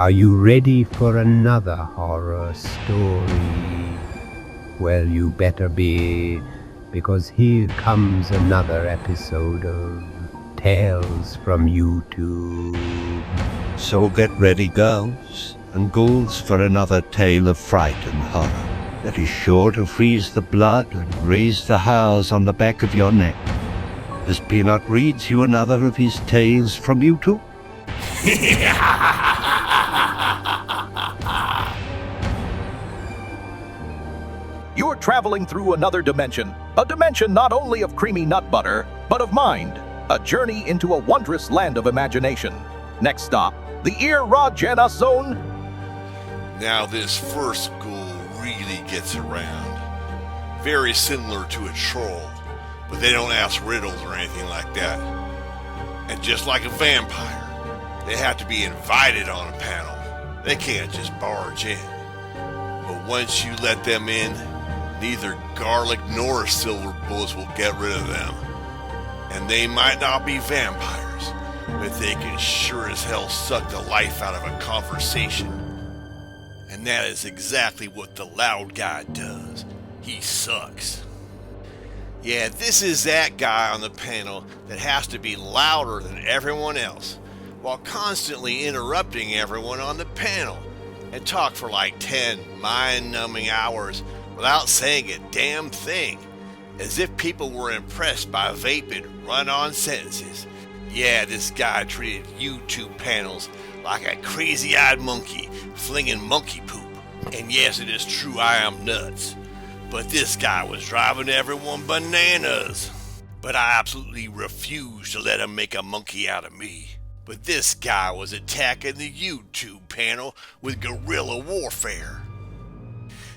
Are you ready for another horror story? Well, you better be, because here comes another episode of Tales from YouTube. So get ready, girls and ghouls, for another tale of fright and horror that is sure to freeze the blood and raise the hairs on the back of your neck, as Peanut reads you another of his tales from YouTube. You're traveling through another dimension, a dimension not only of creamy nut butter, but of mind, a journey into a wondrous land of imagination. Next stop, the Erogena Zone. Now this first ghoul really gets around. Very similar to a troll, but they don't ask riddles or anything like that. And just like a vampire, they have to be invited on a panel. They can't just barge in. But once you let them in, neither garlic nor silver bullets will get rid of them. And they might not be vampires, but they can sure as hell suck the life out of a conversation. And that is exactly what the loud guy does. He sucks. Yeah, this is that guy on the panel that has to be louder than everyone else, while constantly interrupting everyone on the panel, and talk for like 10 mind-numbing hours without saying a damn thing, as if people were impressed by vapid, run-on sentences. Yeah, this guy treated YouTube panels like a crazy-eyed monkey flinging monkey poop. And yes, it is true, I am nuts. But this guy was driving everyone bananas. But I absolutely refused to let him make a monkey out of me. But this guy was attacking the YouTube panel with guerrilla warfare.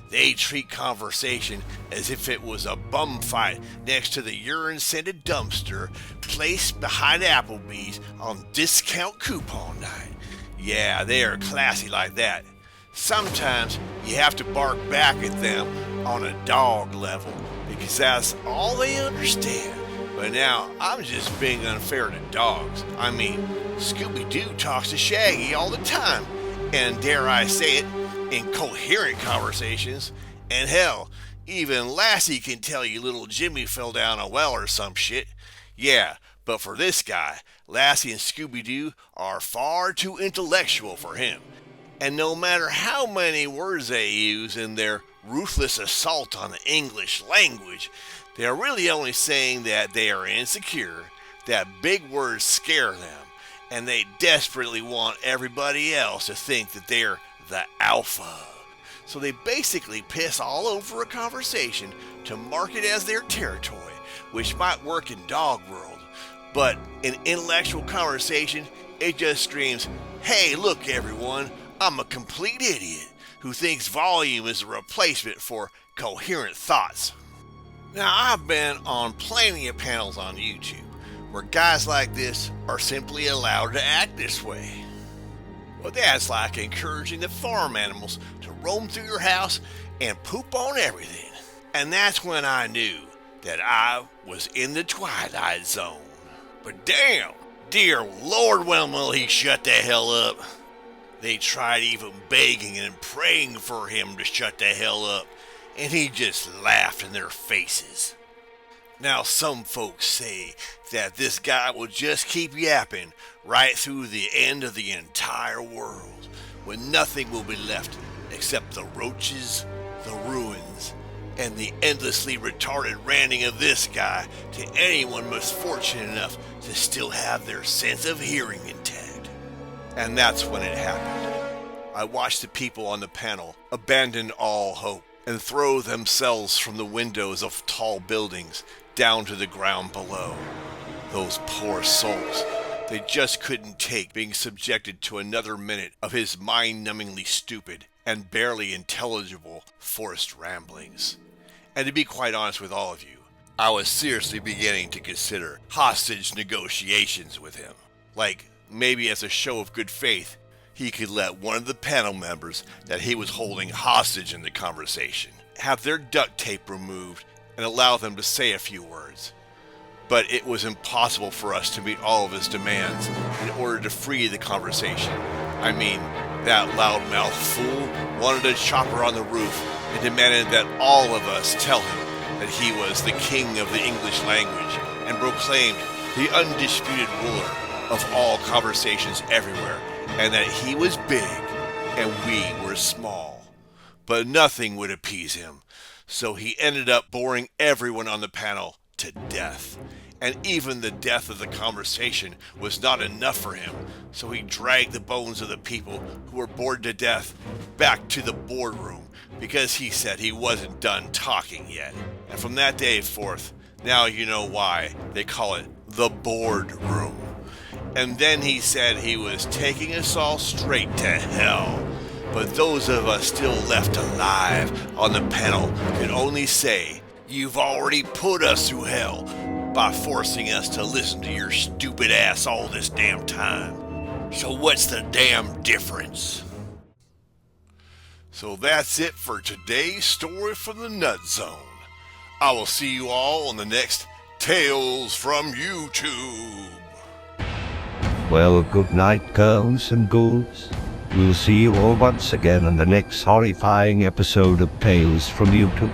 They treat conversation as if it was a bum fight next to the urine-scented dumpster placed behind Applebee's on discount coupon night. Yeah, they are classy like that. Sometimes you have to bark back at them on a dog level because that's all they understand. But now I'm just being unfair to dogs. I mean, Scooby-Doo talks to Shaggy all the time, and dare I say it, in coherent conversations. And hell, even Lassie can tell you little Jimmy fell down a well or some shit. Yeah, but for this guy, Lassie and Scooby-Doo are far too intellectual for him. And no matter how many words they use in their ruthless assault on the English language, they are really only saying that they are insecure, that big words scare them, and they desperately want everybody else to think that they're the alpha. So they basically piss all over a conversation to mark it as their territory, which might work in dog world. But in intellectual conversation, it just screams, "Hey, look everyone, I'm a complete idiot who thinks volume is a replacement for coherent thoughts." Now, I've been on plenty of panels on YouTube where guys like this are simply allowed to act this way. Well, that's like encouraging the farm animals to roam through your house and poop on everything. And that's when I knew that I was in the Twilight Zone. But damn, dear Lord, when will he shut the hell up? They tried even begging and praying for him to shut the hell up, and he just laughed in their faces. Now, some folks say that this guy will just keep yapping right through the end of the entire world, when nothing will be left except the roaches, the ruins, and the endlessly retarded ranting of this guy to anyone most fortunate enough to still have their sense of hearing intact. And that's when it happened. I watched the people on the panel abandon all hope and throw themselves from the windows of tall buildings down to the ground below. Those poor souls. They just couldn't take being subjected to another minute of his mind-numbingly stupid and barely intelligible forced ramblings. And to be quite honest with all of you, I was seriously beginning to consider hostage negotiations with him. Like, maybe as a show of good faith, he could let one of the panel members that he was holding hostage in the conversation have their duct tape removed and allow them to say a few words. But it was impossible for us to meet all of his demands in order to free the conversation. I mean, That loudmouth fool wanted a chopper on the roof and demanded that all of us tell him that he was the king of the English language and proclaimed the undisputed ruler of all conversations everywhere, and that he was big and we were small. But nothing would appease him, so he ended up boring everyone on the panel to death. And even the death of the conversation was not enough for him, so he dragged the bones of the people who were bored to death back to the boardroom because he said he wasn't done talking yet. And from that day forth, now you know why they call it the boardroom. And then he said he was taking us all straight to hell. But those of us still left alive on the panel could only say, "You've already put us through hell by forcing us to listen to your stupid ass all this damn time. So what's the damn difference?" So that's it for today's story from the Nut Zone. I will see you all on the next Tales from YouTube. Well, good night, girls and ghouls. We'll see you all once again on the next horrifying episode of Tales from YouTube.